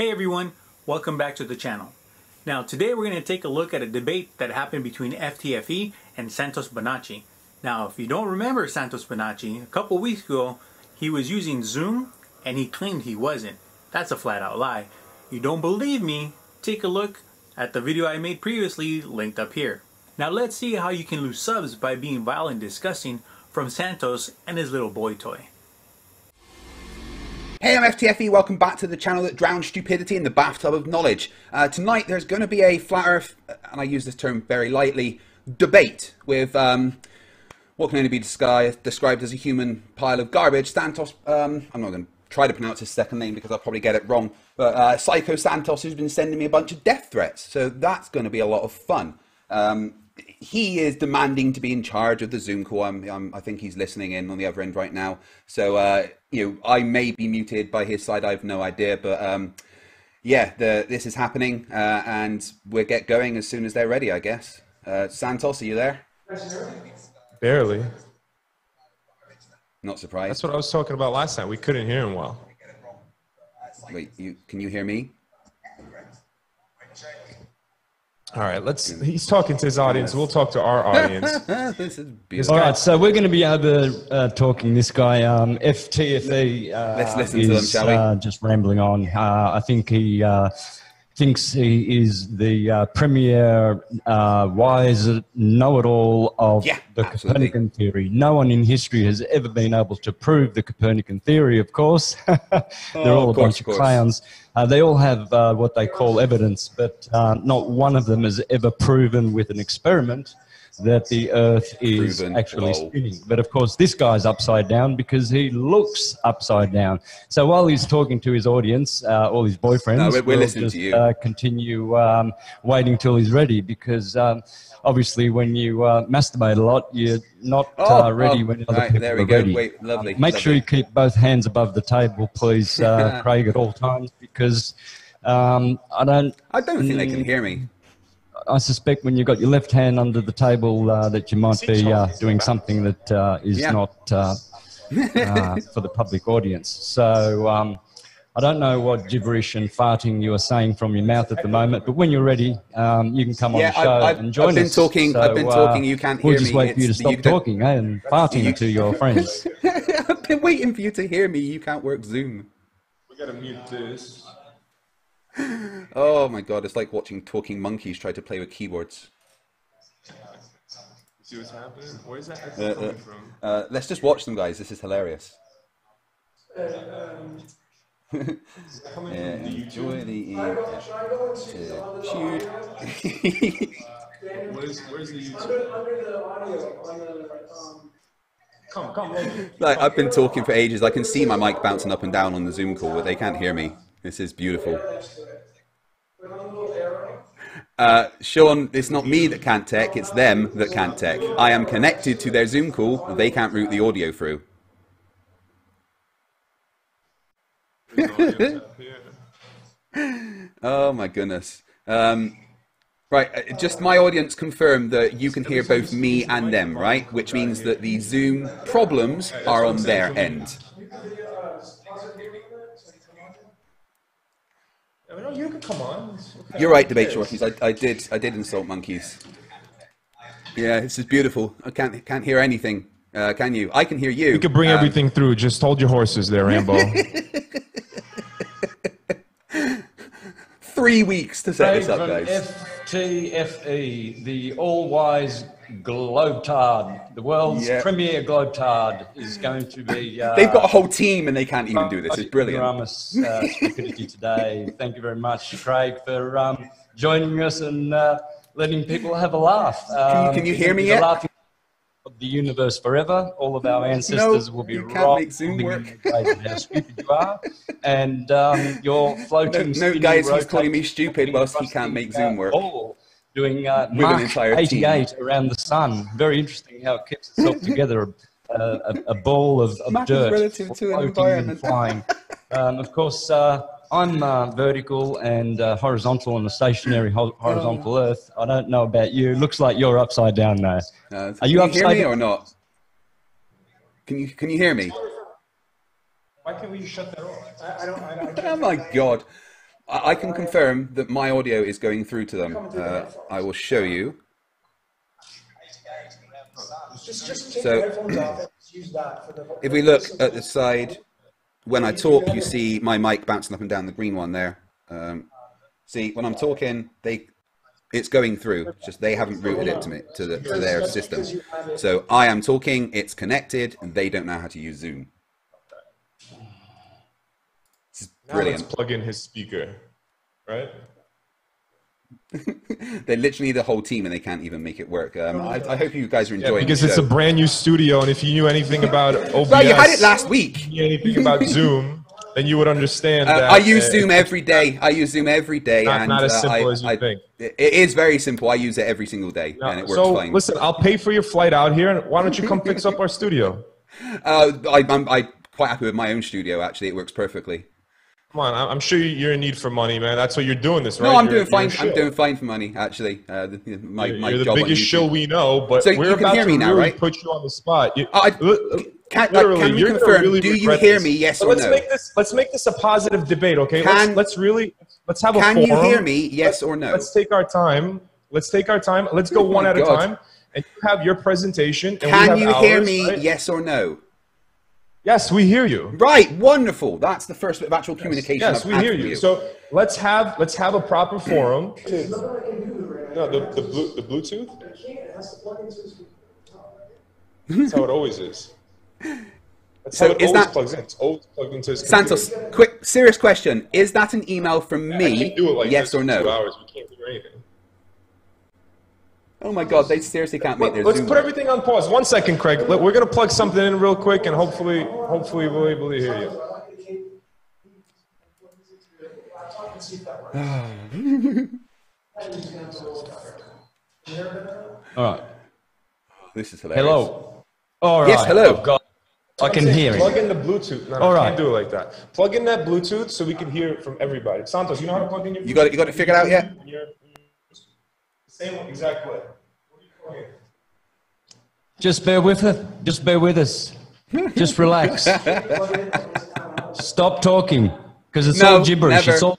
Hey everyone, welcome back to the channel. Now today we're going to take a look at a debate that happened between FTFE and Santos Bonacci. Now if you don't remember Santos Bonacci, a couple weeks ago he was using Zoom and he claimed he wasn't. That's a flat out lie. You don't believe me? Take a look at the video I made previously linked up here. Now let's see how you can lose subs by being vile and disgusting from Santos and his little boy toy. Hey, I'm FTFE, welcome back to the channel that drowns stupidity in the bathtub of knowledge. Tonight there's going to be a flat earth, and I use this term very lightly, debate with what can only be described as a human pile of garbage. Santos, I'm not going to try to pronounce his second name because I'll probably get it wrong, but Psycho Santos, who's been sending me a bunch of death threats, so that's going to be a lot of fun. He is demanding to be in charge of the Zoom call. I think he's listening in on the other end right now. So, you know, I may be muted by his side. I have no idea. But, yeah, this is happening. And we'll get going as soon as they're ready, I guess. Santos, are you there? Barely. Not surprised. That's what I was talking about last time. We couldn't hear him well. Wait, can you hear me? All right, he's talking to his audience. We'll talk to our audience. This is beautiful. All right, so we're going to be talking this guy, FTFE. Let's listen to them, shall we? Just rambling on. I think he thinks he is the premier wise know-it-all of the Copernican theory. No one in history has ever been able to prove the Copernican theory, of course. They're all a bunch of clowns. They all have what they call evidence, but not one of them has ever proven with an experiment that the Earth is actually spinning. But of course, this guy's upside down because he looks upside down. So while he's talking to his audience, all his boyfriends, we're listening to you. Continue waiting till he's ready because obviously when you masturbate a lot, you're not ready when other people there we are go. ready. Wait, lovely. Make sure you keep both hands above the table, please, Craig, at all times, because I don't think they can hear me. I suspect when you've got your left hand under the table that you might be doing something that is not for the public audience. So I don't know what gibberish and farting you are saying from your mouth at the moment, but when you're ready, you can come on the show and join us. I've been talking, you can't hear me. We'll just wait for you to stop talking and farting to your friends. I've been waiting for you to hear me. You can't work Zoom. We gotta mute this. Oh my god, it's like watching talking monkeys try to play with keyboards. See what's happening? Where's that actually coming from? Let's just watch them, guys. This is hilarious. Enjoy the Where's the YouTube? Come. Like, I've been talking for ages. I can see my mic bouncing up and down on the Zoom call, but they can't hear me. This is beautiful. Sean, it's not me that can't tech, it's them that can't tech. I am connected to their Zoom call, they can't route the audio through. Oh my goodness. Right, just my audience confirmed that you can hear both me and them, right? Which means that the Zoom problems are on their end. No, you can come on. Okay. You're right, debate shorties. I did insult monkeys. Yeah, this is beautiful. I can't hear anything. Can you? I can hear you. We could bring everything through. Just hold your horses there, Rambo. 3 weeks to set this up, guys. FTFE, the all-wise globetard, the world's premier globetard, is going to be... They've got a whole team and they can't even do this. It's brilliant. Stupidity today. Thank you very much, Craig, for joining us and letting people have a laugh. Can you hear me yet? Laughing of the universe forever. All of our ancestors will be right. Zoom work. How stupid you are, and your floating. No, guys, he's calling me stupid whilst he can't make Zoom work. Doing Mach 88 around the sun. Very interesting how it keeps itself together. A ball of dirt relative to an environment. And flying. Of course, I'm vertical and horizontal on a stationary horizontal Earth. I don't know about you. Looks like you're upside down now. Are you upside down? Can you hear me or not? Can you hear me? Why can't we shut that off? I don't oh my God. I can confirm that my audio is going through to them. I will show you. So, if we look at the side, when I talk, you see my mic bouncing up and down, the green one there. See, when I'm talking, it's going through. It's just they haven't routed it to their system. So I am talking, it's connected, and they don't know how to use Zoom. This is brilliant. Now let's plug in his speaker, right? They literally need the whole team, and they can't even make it work. I hope you guys are enjoying. Because the it's show. a brand new studio, and if you knew anything about OBS, well, you had it last week. If you knew anything about Zoom, then you would understand that. I use Zoom every day. I use Zoom every day. Not as simple as you think. It is very simple. I use it every single day, and it works fine. Listen, I'll pay for your flight out here, and why don't you come fix up our studio? I'm quite happy with my own studio, actually. It works perfectly. Come on, I'm sure you're in need for money, man. That's why you're doing this, right? No, I'm doing fine. I'm doing fine for money, actually. You're the the biggest shill we know, but so we're about to now, really right? put you on the spot. Can we confirm? Do you hear me? Yes or no? Let's make this a positive debate, okay? Let's have a forum. Can you hear me? Yes or no? Let's take our time. Let's go one at a time, and you have your presentation. And can you hear me? Right? Yes or no? Yes, we hear you. Right, wonderful. That's the first bit of actual communication. Yes, we hear you. So let's have a proper forum. No, the Bluetooth. That's how it always is. That's how it always plugs in. It's always plugged into his computer. Santos, quick, serious question. Is that an email from me? I can't do it like yes or no? 2 hours. We can't do anything. Oh my God, they seriously can't make their Let's Zoom put everything on pause. 1 second, Craig. We're going to plug something in real quick, and hopefully we'll be able to hear you. All right. This is hilarious. Hello. All right. Yes, hello. I've got, I can hear Plug it. in the Bluetooth. No, All I right. can't do it like that. Plug in that Bluetooth so we can hear it from everybody. Santos, you know how to plug in your Bluetooth? You got it figured out yet? Same exact way. Just bear with it. Just bear with us. Just relax. Stop talking, because it's all gibberish. Never. It's all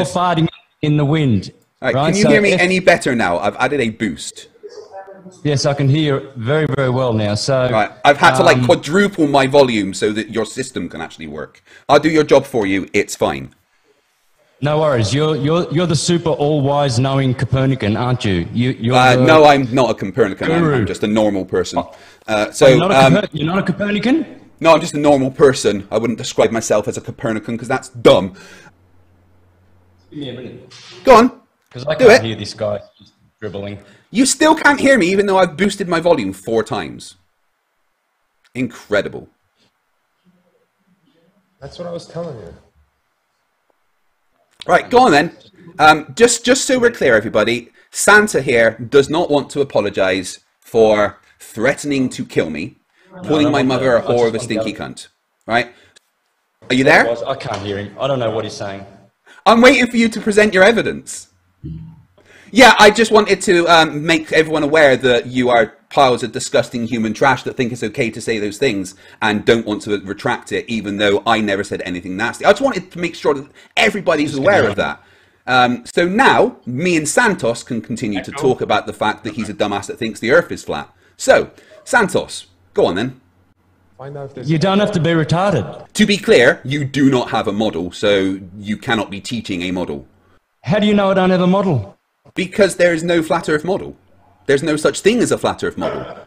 farting in the wind. All right, right? can you hear me any better now? I've added a boost. Yes, I can hear very, very well now. So right, I've had to like quadruple my volume so that your system can actually work. I'll do your job for you. It's fine. No worries. You're the super all-wise knowing Copernican, aren't you? No, I'm not a Copernican. I'm just a normal person. You're not a Copernican? No, I'm just a normal person. I wouldn't describe myself as a Copernican because that's dumb. Give me a minute. Go on. Because I can't hear this guy just dribbling. You still can't hear me even though I've boosted my volume 4 times. Incredible. That's what I was telling you. Right, go on then. Just so we're clear, everybody, Santa here does not want to apologise for threatening to kill me, calling my mother a whore of a stinky cunt. Right? Are you there? I can't hear him. I don't know what he's saying. I'm waiting for you to present your evidence. Yeah, I just wanted to make everyone aware that you are piles of disgusting human trash that think it's okay to say those things and don't want to retract it, even though I never said anything nasty. I just wanted to make sure that everybody's aware of that. So now, me and Santos can continue to talk about the fact that he's a dumbass that thinks the Earth is flat. So, Santos, go on then. Find out if there's You don't have to be retarded. To be clear, you do not have a model, so you cannot be teaching a model. How do you know I don't have a model? Because there is no flat Earth model. There's no such thing as a flat Earth model.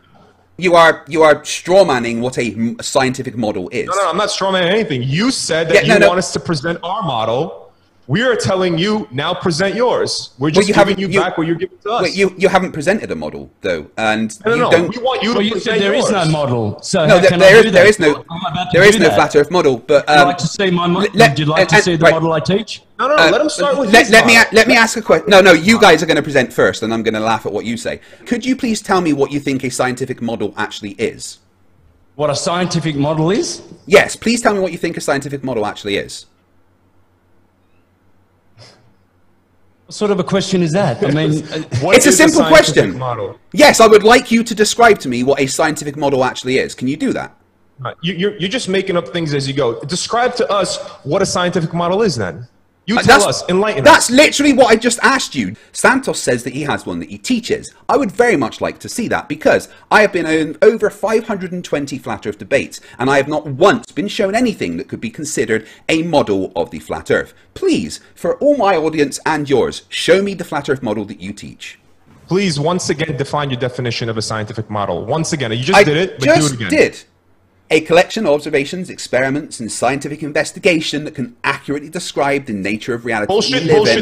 You are strawmanning what a scientific model is. No, I'm not strawmanning anything. You said that you want us to present our model. We are telling you, now present yours. We're just giving you back what you're giving to us. Wait, you haven't presented a model, though, and No. don't. We want you to present there yours. is no model. So No, there is no that? flat Earth model. But Would you like to see my model? Would you like to see the model I teach? No. Let him start with his model. Let me ask a question. No, you guys are going to present first, and I'm going to laugh at what you say. Could you please tell me what you think a scientific model actually is? What a scientific model is? Yes, please tell me what you think a scientific model actually is. What sort of a question is that? I mean, it's a simple question. Model? Yes, I would like you to describe to me what a scientific model actually is. Can you do that? You're just making up things as you go. Describe to us what a scientific model is then. You tell us, enlighten us. That's literally what I just asked you. Santos says that he has one that he teaches. I would very much like to see that, because I have been on over 520 Flat Earth debates, and I have not once been shown anything that could be considered a model of the Flat Earth. Please, for all my audience and yours, show me the Flat Earth model that you teach. Please, once again, define your definition of a scientific model. Once again, you just did it, but do it again. I just did. A collection of observations, experiments, and scientific investigation that can accurately describe the nature of reality.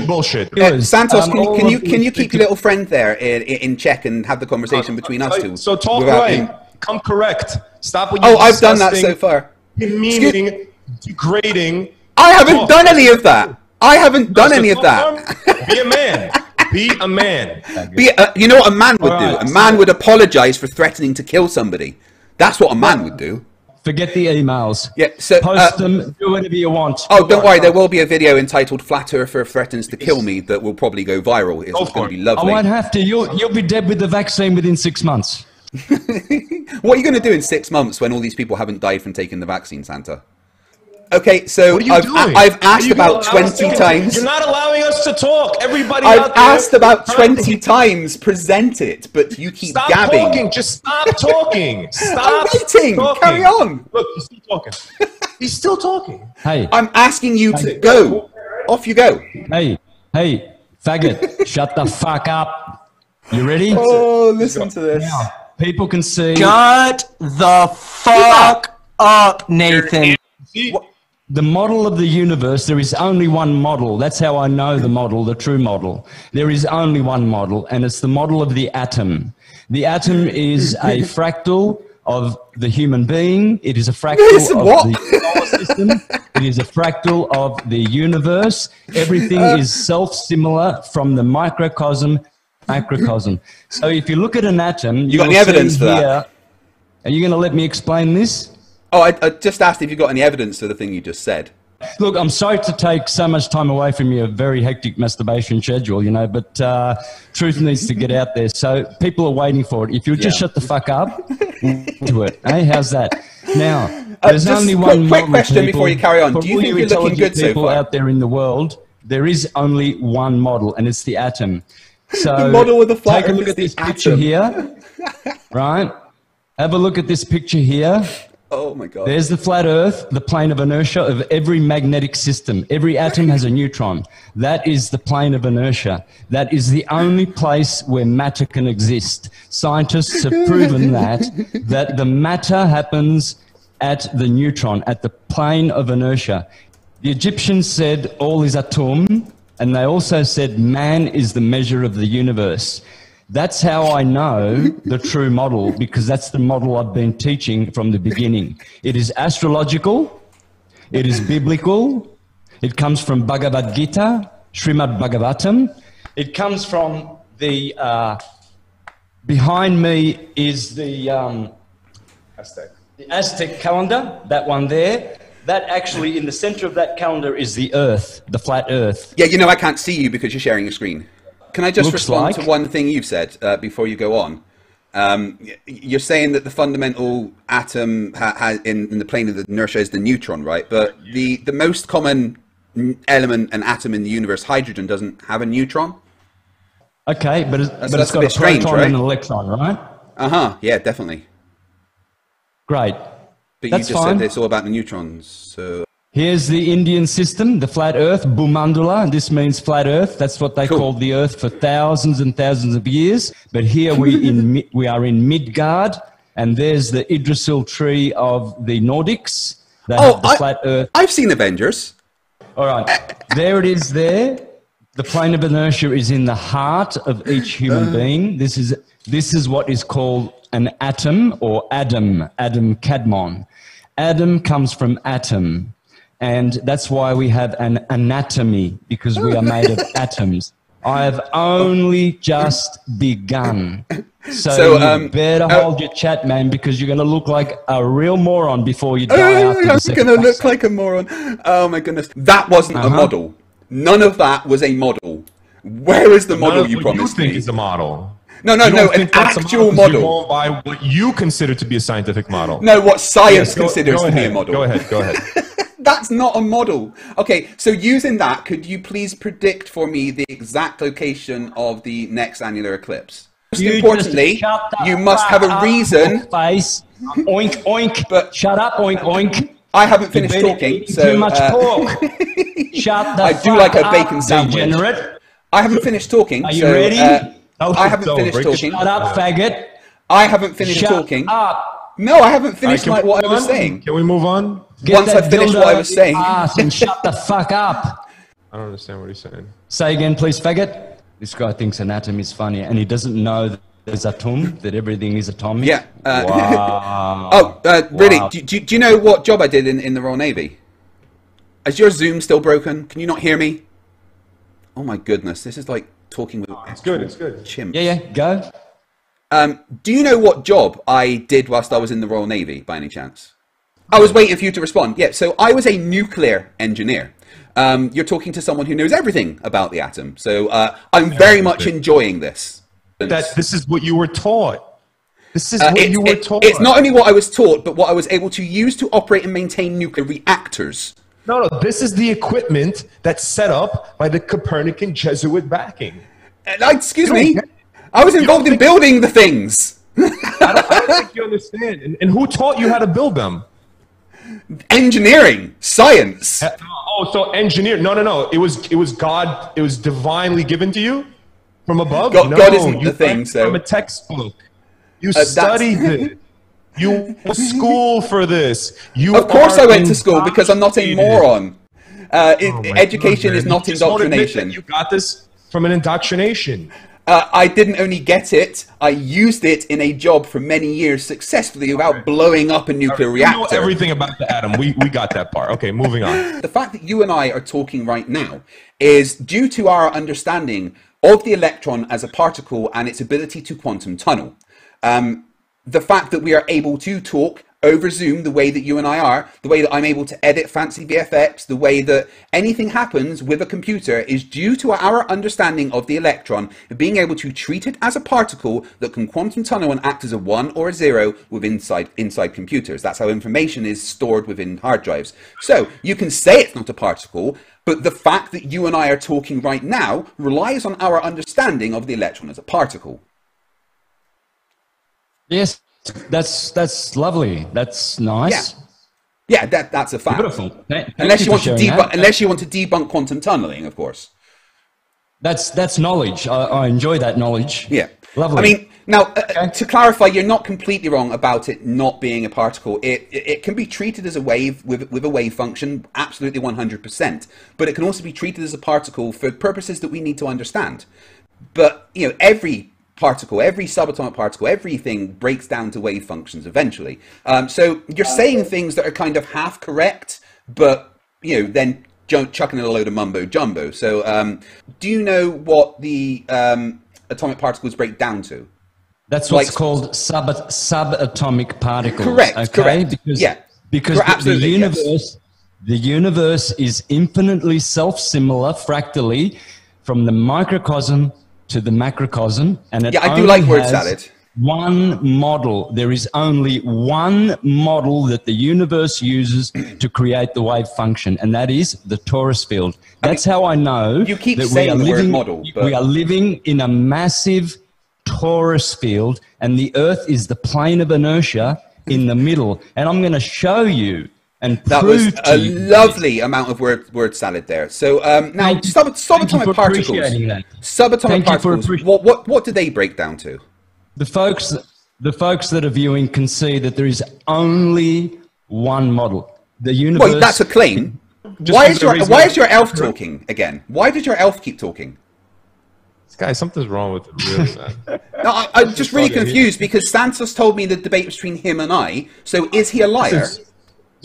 Bullshit. Santos, can you keep your little friend there in check and have the conversation between us two? So talk right. Come correct. Stop what you're I've done that so far. Demeaning, degrading. I haven't done any of that. I haven't done any of that. Be a man. Be a man. You know what a man would do? A man would apologize for threatening to kill somebody. That's what a man would do. Forget the emails. Yeah, so post them, do whatever you want. Oh, don't worry, there will be a video entitled "Flat Earther Threatens to Kill Me" that will probably go viral. It's going to be lovely. I won't have to. You'll be dead with the vaccine within 6 months. What are you going to do in 6 months when all these people haven't died from taking the vaccine, Santa? Okay, so I've asked about 20 times. You're not allowing us to talk. Everybody I've asked about 20 times. Present it, but you keep gabbing. Stop talking. Just stop talking. Stop. I'm waiting. Talking. Carry on. Look, he's still talking. He's still talking. Hey, I'm asking you to go. Off you go. Hey, faggot! Shut the fuck up. You ready? Oh, listen to this. Now, people can see. Shut the fuck up, Nathan. The model of the universe, there is only one model. That's how I know the model, the true model. There is only one model, and it's the model of the atom. The atom is a fractal of the human being. It is a fractal of the solar system. It is a fractal of the universe. Everything is self-similar from the microcosm, macrocosm. So if you look at an atom, you got any evidence for that? Are you going to let me explain this? Oh, I just asked if you got any evidence to the thing you just said. Look, I'm sorry to take so much time away from your very hectic masturbation schedule, you know, but truth needs to get out there. So people are waiting for it. If you'll just shut the fuck up, do it. Hey, how's that? Now, there's only one quick question before you carry on. Do you think you're looking good so far? Out there in the world, there is only one model, and it's the atom. So the model of the flat take a look at this picture here, right? Have a look at this picture here. Oh my God. There's the flat Earth, the plane of inertia of every magnetic system. Every atom has a neutron. That is the plane of inertia. That is the only place where matter can exist. Scientists have proven that the matter happens at the neutron, at the plane of inertia. The Egyptians said all is atum, and they also said man is the measure of the universe. That's how I know the true model, because that's the model I've been teaching from the beginning. It is astrological, it is biblical, it comes from Bhagavad Gita, Srimad Bhagavatam. It comes from the, behind me is the Aztec calendar, that one there. That actually, in the center of that calendar is the Earth, the flat Earth. Yeah, you know I can't see you because you're sharing your screen. Can I just respond to one thing you've said before you go on? You're saying that the fundamental atom in the plane of the inertia is the neutron, right? But the most common element and atom in the universe, hydrogen, doesn't have a neutron. Okay, but it's got a proton and an electron, right? Uh-huh, yeah, definitely. Great. But you just said it's all about the neutrons, so... Here's the Indian system, the flat Earth, Bhumandala. This means flat Earth. That's what they called the Earth for thousands and thousands of years. But here we are in Midgard, and there's the Yggdrasil tree of the Nordics. They have the flat Earth. I've seen Avengers. All right, there it is there. The plane of inertia is in the heart of each human being. This is what is called an atom, or Adam Kadmon. Adam comes from atom. And that's why we have an anatomy, because we are made of atoms. I have only just begun. So you better hold your chat, man, because you're going to look like a real moron before you die after the second I'm going to look like a moron. Oh, my goodness. That wasn't a model. None of that was a model. Where is the model you promised me? You think is a model. No, an actual model. You're going by what you consider to be a scientific model. No, what science considers to be a model. Go ahead. That's not a model. Okay, so using that, could you please predict for me the exact location of the next annular eclipse? Most importantly, you must have a reason. Face. Oink, oink. But shut up, oink, oink. I haven't finished talking, so too much pork. Shut the I do like a bacon up, sandwich. Degenerate. I haven't finished talking. Are you ready? I haven't finished talking. Shut up, faggot. I haven't finished talking. Up. No, I haven't finished what I was saying. Can we move on? Once I finished what I was saying. And shut the fuck up. I don't understand what he's saying. Say again, please, faggot. This guy thinks an atom is funny, and he doesn't know that there's atom, that everything is atomic. Yeah. Wow. Really? Wow. Do you know what job I did in the Royal Navy? Is your Zoom still broken? Can you not hear me? Oh my goodness, this is like talking with It's good, it's good. chimps. Yeah, go. Do you know what job I did whilst I was in the Royal Navy, by any chance? I was waiting for you to respond. Yeah, so I was a nuclear engineer. You're talking to someone who knows everything about the atom. So I'm very much enjoying this. This is what you were taught. This is what you were taught. It's not only what I was taught, but what I was able to use to operate and maintain nuclear reactors. No, this is the equipment that's set up by the Copernican Jesuit backing. Excuse me, I was involved in building the things. I don't think you understand. And who taught you how to build them? Engineering, science. Oh, so engineer? No. It was God. It was divinely given to you from above. God isn't the thing. So from a textbook, you studied it. You went to school for this. Of course I went to school because I'm not a moron. Education is not indoctrination. You got this from an indoctrination. I didn't only get it, I used it in a job for many years successfully without blowing up a nuclear reactor. You know everything about the atom. We got that part. Okay, moving on. The fact that you and I are talking right now is due to our understanding of the electron as a particle and its ability to quantum tunnel. The fact that we are able to talk over Zoom the way that you and I are, the way that I'm able to edit fancy VFX, the way that anything happens with a computer is due to our understanding of the electron, being able to treat it as a particle that can quantum tunnel and act as a 1 or a 0 within inside computers. That's how information is stored within hard drives. So you can say it's not a particle, but the fact that you and I are talking right now relies on our understanding of the electron as a particle. Yes, that's lovely. That's nice. Yeah, that's a fact. Beautiful. Unless you want to debunk quantum tunneling, of course. That's knowledge. I enjoy that knowledge. Yeah, lovely. I mean, now to clarify, you're not completely wrong about it not being a particle. It can be treated as a wave with a wave function, absolutely 100%. But it can also be treated as a particle for purposes that we need to understand. But you know, every particle, every subatomic particle, everything breaks down to wave functions eventually. So you're saying things that are kind of half correct, but you know, then chucking in a load of mumbo jumbo. So do you know what the atomic particles break down to? That's what's called subatomic particles. Correct. Okay? Correct. Because the universe is infinitely self-similar fractally from the microcosm to the macrocosm, and it I do like word salad. One model. There is only one model that the universe uses to create the wave function, and that is the torus field. That's how I know you keep that saying the word model. But we are living in a massive torus field, and the Earth is the plane of inertia in the middle. And I'm going to show you and that prove was a lovely amount of word salad there. So now subatomic particles. Subatomic particles. What do they break down to? The folks that are viewing can see that there is only one model. The universe. Well, that's a claim. Why is your elf talking again? Why did your elf keep talking? This guy, something's wrong with him. No, I'm just really confused because Santos told me the debate between him and I. So is he a liar?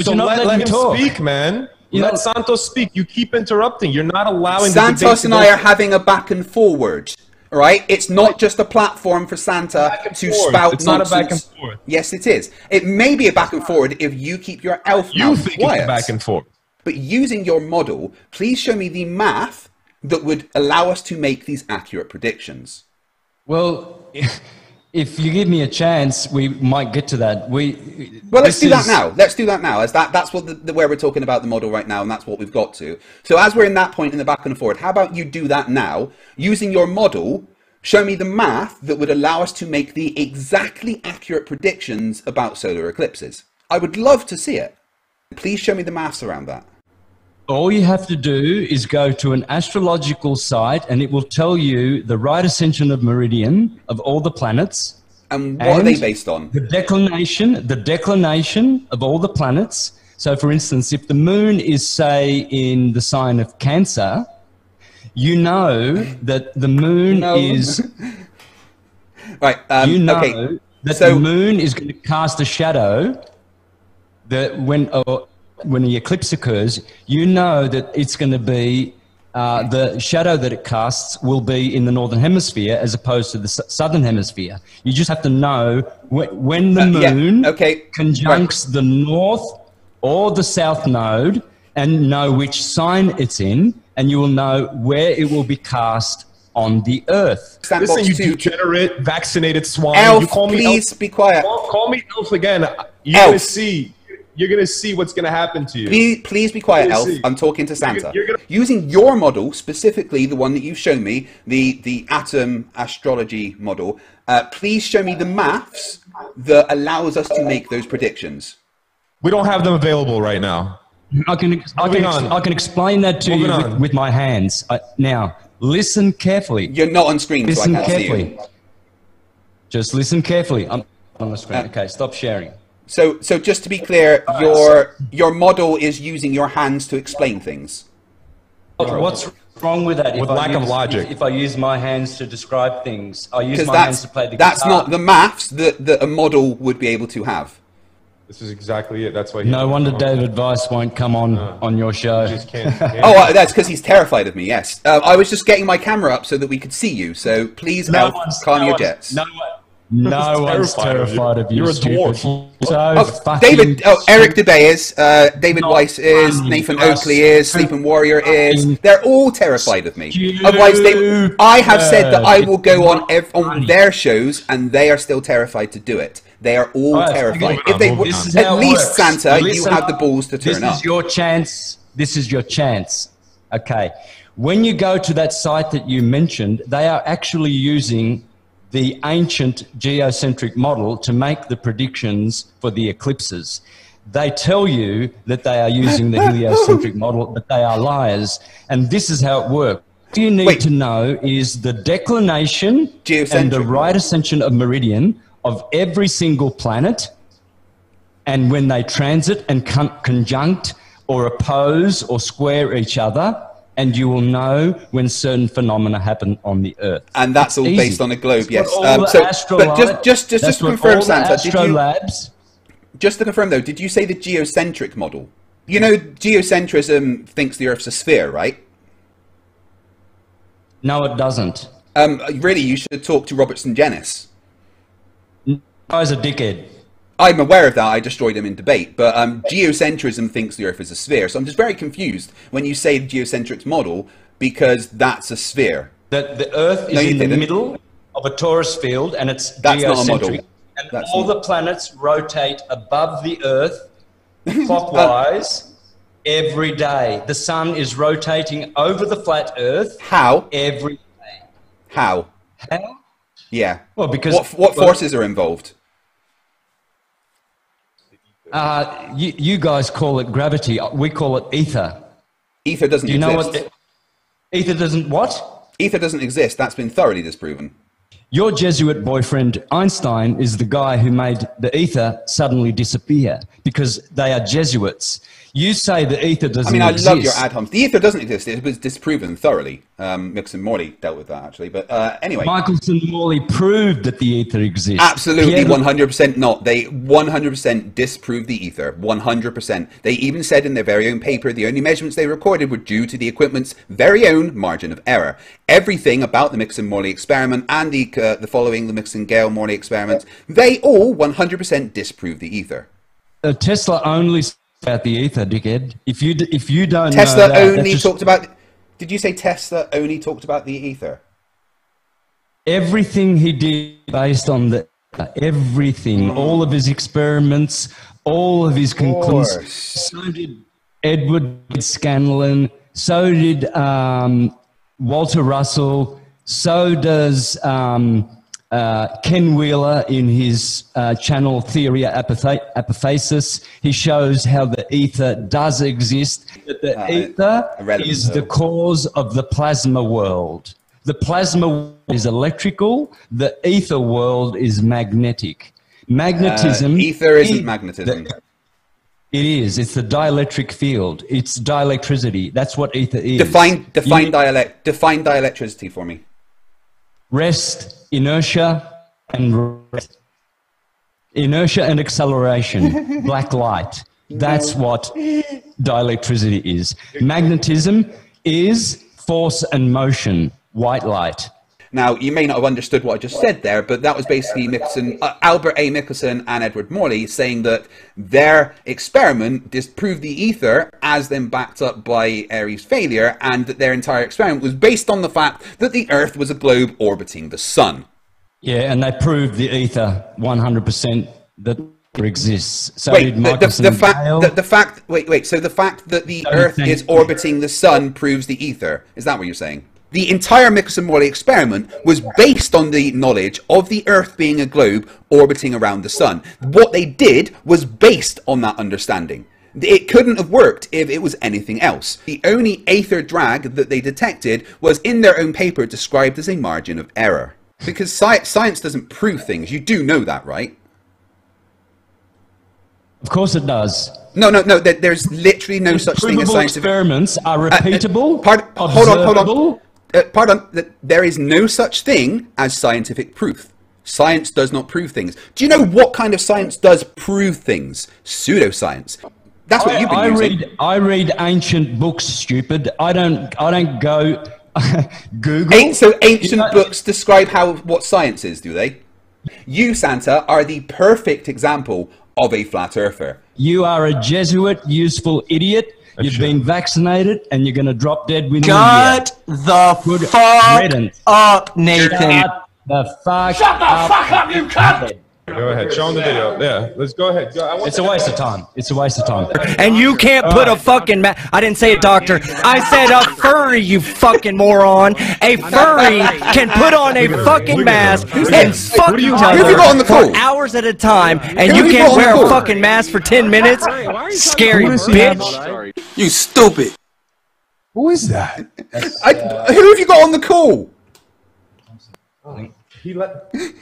So let him speak, man. Let Santos speak. You keep interrupting. You're not allowing Santos and I are having a back and forward. All right? It's not just a platform for Santa to spout nonsense. It's not a back and forth. Yes, it is. It may be a back and forward if you keep your elf You mouth think quiet. it's a back and forth. But using your model, please show me the math that would allow us to make these accurate predictions. Well, If you give me a chance, we might get to that. Well, let's do that now. Let's do that now. As that's what where we're talking about the model right now, and that's what we've got to. So as we're in that point in the back and forward, how about you do that now using your model? Show me the math that would allow us to make the exactly accurate predictions about solar eclipses. I would love to see it. Please show me the maths around that. All you have to do is go to an astrological site and it will tell you the right ascension of meridian of all the planets. And what are they based on? The declination of all the planets. So for instance, if the moon is, say, in the sign of Cancer, you know that the moon is... Right, you know okay. that the moon is going to cast a shadow that when the eclipse occurs, you know that it's going to be, the shadow that it casts will be in the northern hemisphere as opposed to the southern hemisphere. You just have to know when the moon conjuncts the north or the south node and know which sign it's in, and you will know where it will be cast on the earth. Listen, you degenerate, vaccinated swine. Elf, you call me please elf. Be quiet. Call me elf again. You're going to see. You're going to see what's going to happen to you. Please be quiet, Elf. I'm talking to Santa. Using your model, specifically the one that you've shown me, the atom astrology model, please show me the maths that allows us to make those predictions. We don't have them available right now. I can explain that to you with my hands. Now, listen carefully. You're not on screen, so I can't see you. Just listen carefully. I'm on the screen. Okay, stop sharing. So just to be clear, your model is using your hands to explain things. What's wrong with that? With lack of logic. If I use my hands to describe things, I use my hands to play the guitar. That's not the maths that a model would be able to have. This is exactly it. That's why. No wonder David Weiss won't come on your show. Just can't. Oh, that's because he's terrified of me. Yes, I was just getting my camera up so that we could see you. So please, Elf, calm your jets. No one's terrified of you. You're a dwarf. Eric Dubay is, David Weiss is, Nathan Oakley is, Sleeping Warrior is. They're all terrified of me. Otherwise, I have said that I will go on their shows, and they are still terrified to do it. They are all terrified. If they, at least Santa, you have the balls to turn up. This is your chance. This is your chance. Okay. When you go to that site that you mentioned, they are actually using the ancient geocentric model to make the predictions for the eclipses. They tell you that they are using the heliocentric model, but they are liars. And this is how it works. What you need to know is the declination and the right ascension of meridian of every single planet, and when they transit and conjunct or oppose or square each other, and you will know when certain phenomena happen on the Earth. And that's all based on a globe, yes. But just to confirm, Santa, just to confirm though, did you say the geocentric model? You know, geocentrism thinks the Earth's a sphere, right? No, it doesn't. Really, you should talk to Robertson Jenness. Guy's a dickhead. I'm aware of that. I destroyed him in debate. But geocentrism thinks the Earth is a sphere. So I'm just very confused when you say the geocentric model, because that's a sphere. That the Earth is in the middle of a torus field, and it's geocentric. And all the planets rotate above the Earth clockwise every day. The sun is rotating over the flat Earth. How? Every day. How? How? Yeah. Well, because what forces are involved? You guys call it gravity. We call it ether. Ether doesn't exist. Do you know what? Ether doesn't what? Ether doesn't exist. That's been thoroughly disproven. Your Jesuit boyfriend, Einstein, is the guy who made the ether suddenly disappear because they are Jesuits. You say the ether doesn't exist. I love your ad homs. The ether doesn't exist. It was disproven thoroughly. Mixon Morley dealt with that, actually. But anyway. Michelson Morley proved that the ether exists. Absolutely, 100% not. They 100% disproved the ether. 100%. They even said in their very own paper the only measurements they recorded were due to the equipment's very own margin of error. Everything about the Mixon-Morley experiment and the following the Mixon-Gale-Morley experiment, they all 100% disproved the ether. Tesla only about the ether, dickhead. If you don't Tesla know that, only talked about. Did you say Tesla only talked about the ether? Everything he did based on everything, all of his experiments, all of his conclusions. So did Edward Scanlon, so did Walter Russell, so does Ken Wheeler in his channel Theory of Apophasis. He shows how the ether does exist, that the ether is the cause of the plasma world. The plasma world is electrical, the ether world is magnetic. Magnetism... ether isn't magnetism. It is. It's the dielectric field. It's dielectricity. That's what ether is. Define dielectricity for me. Rest, inertia, and rest. Inertia and acceleration. Black light. That's what dielectricity is. Magnetism is force and motion. White light. Now, you may not have understood what I just said there, but that was basically Albert A. Michelson and Edward Morley saying that their experiment disproved the ether as then backed up by Airy's failure, and that their entire experiment was based on the fact that the Earth was a globe orbiting the Sun. Yeah, and they proved the ether 100% that there exists. So wait, did Michelson so the fact that the Earth is orbiting the Sun proves the ether. Is that what you're saying? The entire Michelson-Morley experiment was based on the knowledge of the Earth being a globe orbiting around the Sun. What they did was based on that understanding. It couldn't have worked if it was anything else. The only aether drag that they detected was in their own paper described as a margin of error. Because science doesn't prove things. You do know that, right? Of course it does. No. There's literally no such thing as scientific... experiments are repeatable, hold on. Pardon, there is no such thing as scientific proof. Science does not prove things. Do you know what kind of science does prove things? Pseudoscience. That's what you've been using. I read ancient books, stupid. I don't go Google. So ancient books describe what science is, do they? You, Santa, are the perfect example of a flat earther. You are a Jesuit, useful idiot. You've been vaccinated, and you're going to drop dead within a year. Shut the fuck up, Nathan. Shut the fuck up, you cunt! Go ahead, show them the video. Yeah, let's go ahead. It's a waste of time. It's a waste of time. And you can't put a fucking I didn't say a doctor. I said a furry, you fucking moron. A furry can put on a fucking mask and fuck each other for hours at a time, and you can't wear a fucking mask for 10 minutes? Scary bitch. You stupid. Who is that? Who have you got on the call?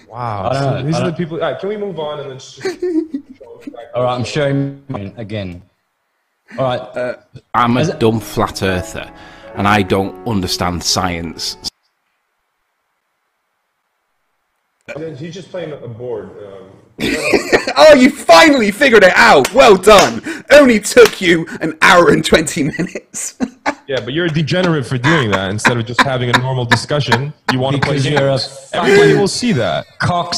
Wow. These are the people. All right, can we move on and then just all right, I'm showing again. All right. I'm a dumb flat earther, and I don't understand science. He's just playing a board. Oh, you finally figured it out. Well done. Only took you an hour and 20 minutes. Yeah, but you're a degenerate for doing that instead of just having a normal discussion. You want to play games. Everybody will see that.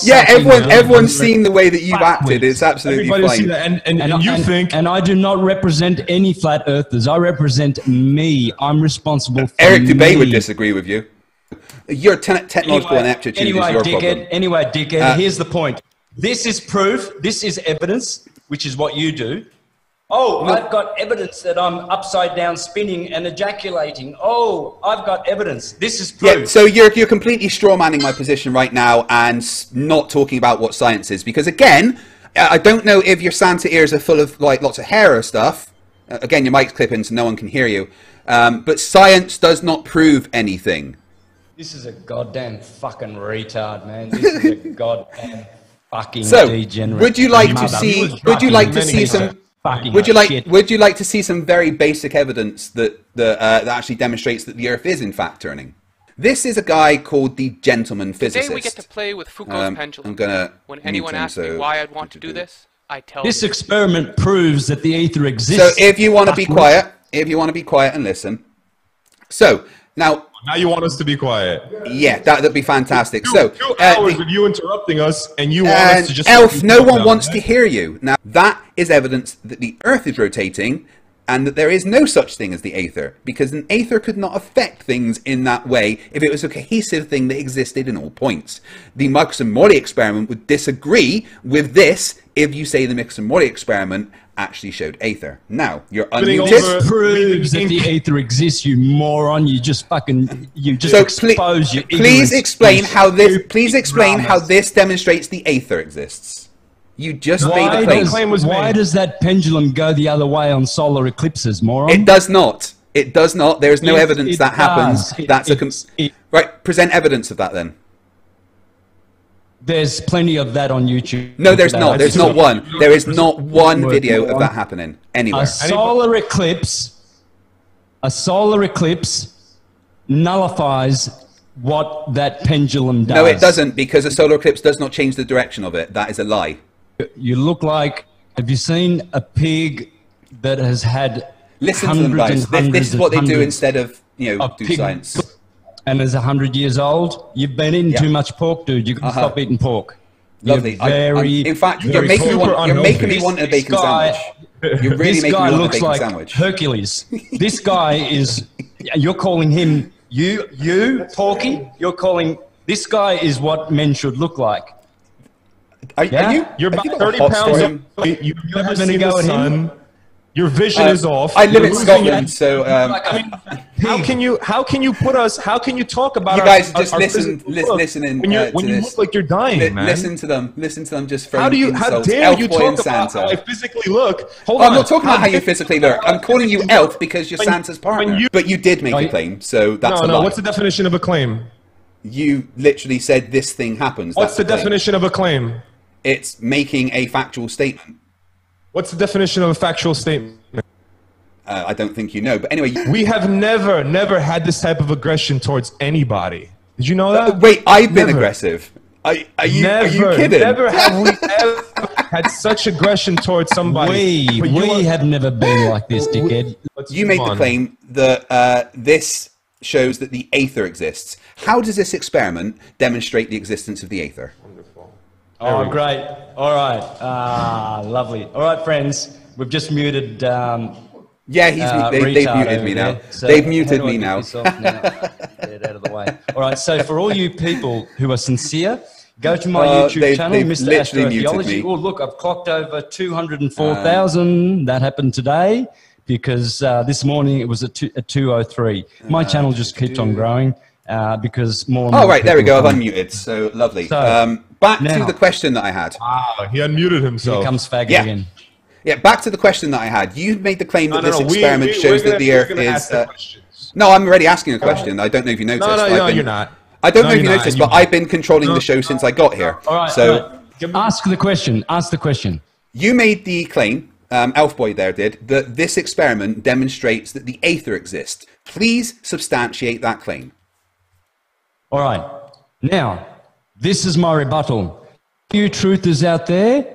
Yeah, everyone's seen the way that you've acted. It's absolutely Everybody fine. Will see that. And you think... And I do not represent any flat earthers. I represent me. I'm responsible for Eric Dubay would disagree with you. Your technological ineptitude is your problem. Anyway, dickhead, here's the point. This is proof. This is evidence, which is what you do. Oh, I've got evidence that I'm upside down spinning and ejaculating. Oh, I've got evidence. This is proof. Yeah, so you're completely strawmanning my position right now and not talking about what science is. Because again, I don't know if your Santa ears are full of like lots of hair or stuff. Again, your mic's clipping so no one can hear you. But science does not prove anything. This is a goddamn fucking retard, man. This is a goddamn fucking degenerate. Would you like to see? Would you like to see some? Would you like to see some very basic evidence that actually demonstrates that the Earth is in fact turning? This is a guy called the Gentleman Physicist. Today we get to play with Foucault's pendulum. I'm gonna when anyone asks me why I'd want to do this, I tell them. This experiment proves that the ether exists. So if you want to be quiet, and listen. So now you want us to be quiet. Yeah, that'd be fantastic. Two hours of you interrupting us, and you want us to just... Elf, no one wants to hear you. Now, that is evidence that the Earth is rotating, and that there is no such thing as the aether, because an aether could not affect things in that way if it was a cohesive thing that existed in all points. The Marcus and Morley experiment would disagree with this if you say the Marcus and Morley experiment actually showed aether. Now, you're unmuted. This proves that the aether exists, you moron. You just expose your ignorance. Please explain how this demonstrates the aether exists. You just made a claim. Why does that pendulum go the other way on solar eclipses, moron? It does not. It does not. There is no evidence that happens. Right, present evidence of that then. There's plenty of that on YouTube. No, there's not. There's not one. There is not one video of that happening anywhere. A solar eclipse nullifies what that pendulum does. No, it doesn't, because a solar eclipse does not change the direction of it. That is a lie. You look like, have you seen a pig that has had Listen to them, guys. This is what they do instead of, do science. And is 100 years old. You've been eating too much pork, dude. You can stop eating pork. Lovely. In fact, you're making me want a bacon sandwich. You're really making me want a bacon sandwich. Hercules. This guy is. You're calling him you Porky. You're calling this guy is what men should look like. Are you? You're about 30 pounds. You've never seen the sun. Your vision is off. I live in Scotland, so how can you put us? How can you talk about you guys just listening when you look like you're dying, man? Listen to them just how dare you talk about how I physically look? Hold on. I'm not talking about how you physically look. I'm calling you elf because you're Santa's partner. But you did make a claim, so that's a lie. What's the definition of a claim? You literally said this thing happens. What's the definition of a claim? It's making a factual statement. What's the definition of a factual statement? I don't think you know, but anyway. We have never had this type of aggression towards anybody. Did you know that? Wait, I've been aggressive. Are you kidding? Never have we ever had such aggression towards somebody. We have never been like this, dickhead. You made the claim that this shows that the aether exists. How does this experiment demonstrate the existence of the aether? Wonderful. Oh, great. All right. Lovely. All right, friends. We've just muted... yeah, they've muted me now. So they've muted me now. Get it out of the way. All right, so for all you people who are sincere, go to my YouTube channel, Mr. Astrotheology. Oh, look, I've clocked over 204,000. That happened today because this morning it was at 203. My channel just keeps on growing because more and more. Oh, right, there we go. I've unmuted. So lovely. So, back to the question that I had. He unmuted himself. Here comes Faggot again. Yeah, back to the question that I had. You made the claim that this experiment shows that the Earth is... No, I'm already asking a question. I don't know if you noticed. No, you're not. I don't know if you noticed, but I've been controlling the show since I got here. All right, so ask the question. Ask the question. You made the claim, Elfboy there did, that this experiment demonstrates that the aether exists. Please substantiate that claim. All right. Now, this is my rebuttal. You truthers out there,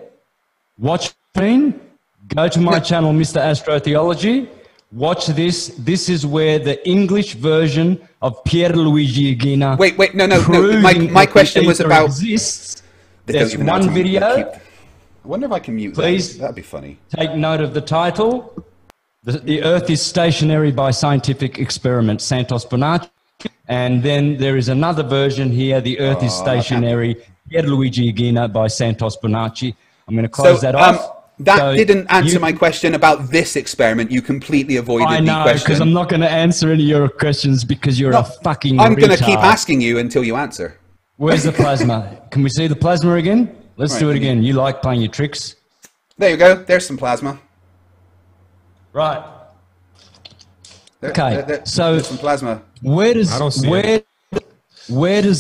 watch me. Go to my channel, Mr. Astrotheology. Watch this. This is where the English version of Pierluigi Aguina. Wait, no. My question was about. There's one video. I wonder if I can mute that. That'd be funny. Take note of the title. The Earth is Stationary by Scientific Experiment, Santos Bonacci. And then there is another version here. The Earth is Stationary, Pierluigi Aguina by Santos Bonacci. I'm going to close that off. That didn't answer my question about this experiment. You completely avoided the question. I know, because I'm not going to answer any of your questions because you're a fucking I'm going to keep asking you until you answer. Where's the plasma? Can we see the plasma again? Let's do it again. You like playing your tricks. There you go. There's some plasma. Right. So there's some plasma. Where does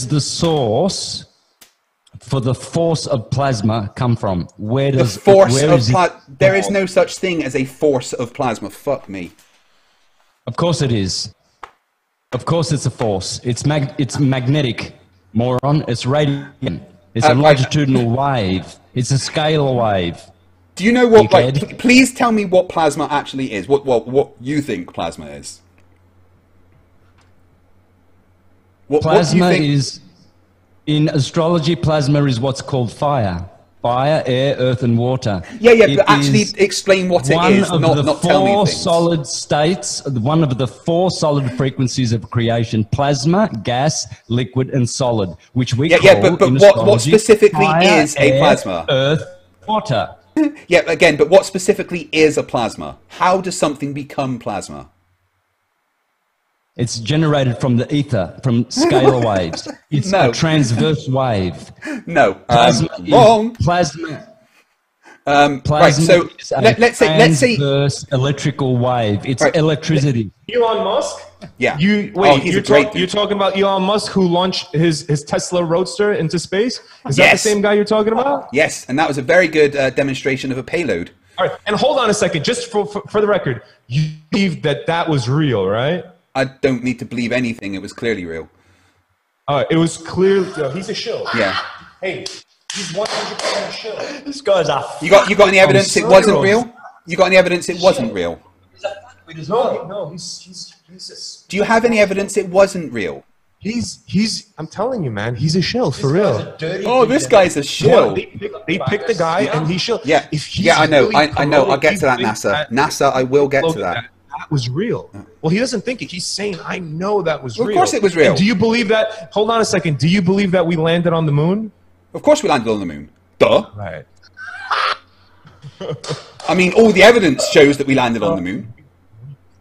the source for the force of plasma come from? Where does the force of plasma? There is no such thing as a force of plasma. Fuck me. Of course it is. Of course it's a force. It's magnetic, moron. It's radiant. It's a longitudinal wave. It's a scalar wave. Do you know what? Please tell me what plasma actually is. What you think plasma is? Plasma is. In astrology, plasma is what's called fire. fire, air, earth, and water. Yeah, but actually explain what it is, not tell me things. Solid states, one of the 4 solid frequencies of creation: plasma, gas, liquid, and solid, which we call but what specifically fire, is a plasma? Earth, water. Yeah, again, but what specifically is a plasma? How does something become plasma? It's generated from the ether, from scalar waves. It's a transverse wave. No, wrong. Plasma. Right, so let's say transverse electrical wave. It's electricity. Elon Musk. Yeah. You're talking about Elon Musk who launched his Tesla Roadster into space? Is that the same guy you're talking about? Yes, and that was a very good demonstration of a payload. All right, and hold on a second, just for the record, you believe that was real, right? I don't need to believe anything. It was clearly real. It was clearly. He's a shill. Yeah. Hey, he's 100% a shill. This guy's a. You got any evidence it wasn't real? You got any evidence it wasn't real? No, he's Do you have any evidence it wasn't real? He's. I'm telling you, man, he's a shill for real. Oh, this guy's a shill. They picked the guy, and he shill. Yeah. I know. I know. I'll get to that, NASA. NASA, I will get to that. That was real. Well, he doesn't think it. He's saying, I know that was real. Of course it was real. And do you believe that? Hold on a second. Do you believe that we landed on the moon? Of course we landed on the moon. Duh. Right. I mean, all the evidence shows that we landed on the moon.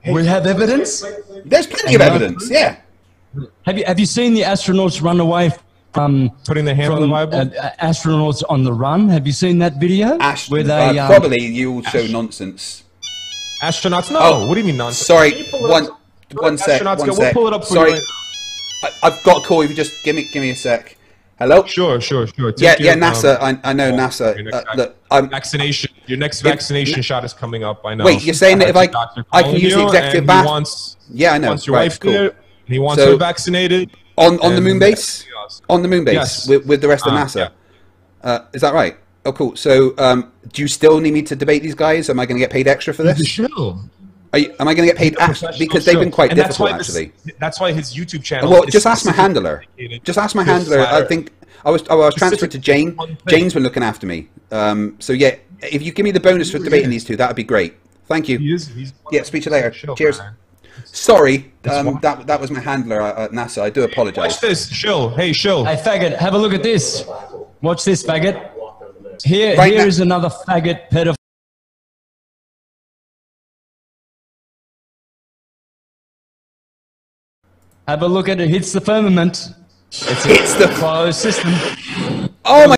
We have evidence? There's plenty of evidence, yeah. Have you seen the astronauts run away from putting their hand on the Bible? Astronauts on the run. Have you seen that video? Where they, probably you will show nonsense. Astronauts? No. What do you mean nonsense? Sorry, one sec. We'll pull it up for you. I've got a call. If you just give me a sec. Hello. Sure. Yeah, NASA. I know NASA. Look, vaccination. Your next vaccination shot is coming up. I know. Wait, you're saying that if I can use the executive bath? Yeah, I know. Wants your wife there. He wants her vaccinated. On the moon base. On the moon base. Yes. With the rest of NASA. Yeah. Is that right? Oh, cool. So, do you still need me to debate these guys? Am I going to get paid extra for this? Sure. Am I going to get paid extra? Because they've been quite difficult, actually. That's why his YouTube channel. Well, just ask my handler. Just ask my handler. I think I was transferred to Jane. Jane's been looking after me. So yeah, if you give me the bonus for debating these two, that would be great. Thank you. Yeah, speak to you later. Cheers. Sorry, that was my handler at NASA. I do apologize. Watch this, Shill. Hey, Shill. Hey, faggot, have a look at this. Watch this, faggot. Here is another faggot pedophile. Have a look at it. Hits the firmament. It's the closed system. Oh my.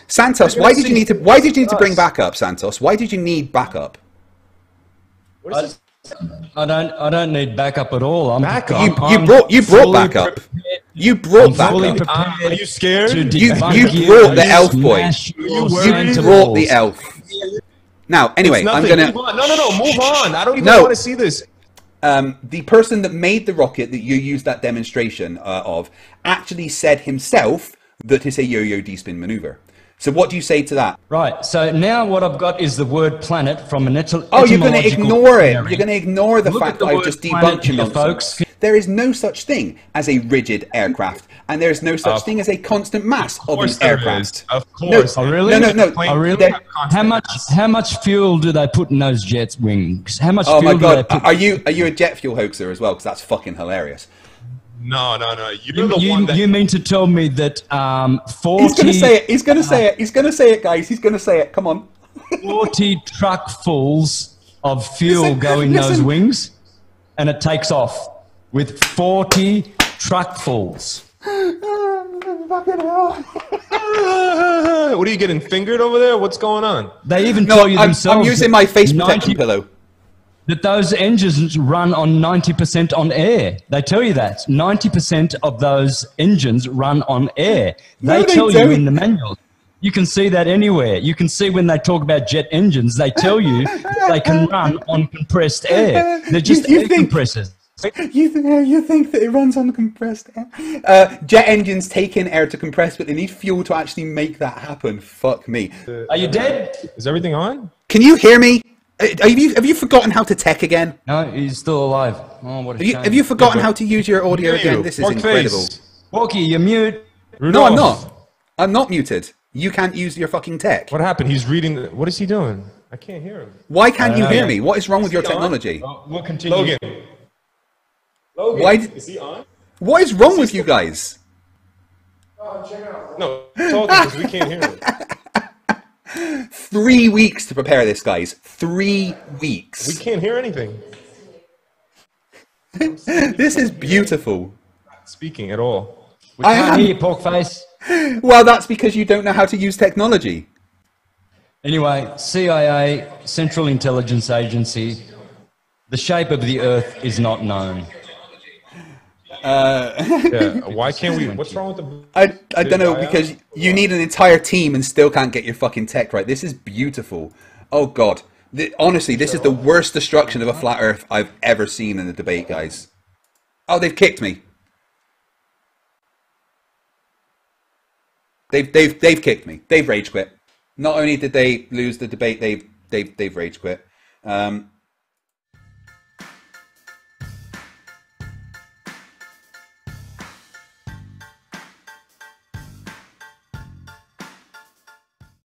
Santos, why did you need to bring backup, Santos? Why did you need backup? I don't need backup at all. You brought backup. You brought backup. Are you scared? You brought the elf boy. You brought the elf. Now, anyway, I'm gonna. No, move on. I don't even want to see this. The person that made the rocket that you used that demonstration of actually said himself that it's a yo-yo D-spin maneuver. So what do you say to that? Right. So now what I've got is the word planet from an etymological. Oh, you're going to ignore it. You're going to ignore the fact that I've just debunked your nonsense. Folks. There is no such thing as a rigid aircraft, and there is no such thing as a constant mass of an aircraft. Of course. No, really? No. Oh, really? How much fuel do they put in those jets' wings? How much? Oh fuel my God! Do they put Are you a jet fuel hoaxer as well? Because that's fucking hilarious. No. You're the one that... You mean to tell me that 40... He's going to say it. He's going to say it. He's going to say it, guys. He's going to say it. Come on. 40 truckfuls of fuel go in those wings, and it takes off with 40 truckfuls. fucking hell. What are you getting fingered over there? What's going on? They even tell you themselves. I'm using my face protection pillow. That those engines run on 90% on air. They tell you that 90% of those engines run on air. They tell you in the manual. You can see that anywhere. You can see when they talk about jet engines, they tell you they can run on compressed air. They're just air compressors. You think that it runs on compressed air? Jet engines take in air to compress, but they need fuel to actually make that happen. Fuck me. Are you dead? Is everything on? Can you hear me? Have you forgotten how to tech again? No, he's still alive. Oh, what a shame. Have you forgotten how to use your audio again? This is incredible. Walkie, you're mute. No, I'm not. I'm not muted. You can't use your fucking tech. What happened? He's reading. What is he doing? I can't hear him. Why can't you hear me? What is wrong with your technology? We'll continue. Logan, is he on? What is wrong with you guys? No, talking because we can't hear him. 3 weeks to prepare this, guys. 3 weeks. We can't hear anything. This is beautiful. Not speaking at all. We can't hear you, pork face. Well, that's because you don't know how to use technology. Anyway, CIA, Central Intelligence Agency, the shape of the Earth is not known. Yeah, why can't we? What's wrong with the? I don't know, because you need an entire team and still can't get your fucking tech right. This is beautiful. Oh God, honestly, this is the worst destruction of a flat Earth I've ever seen in a debate, guys. Oh, they've kicked me. They've kicked me. They've rage quit. Not only did they lose the debate, they've rage quit.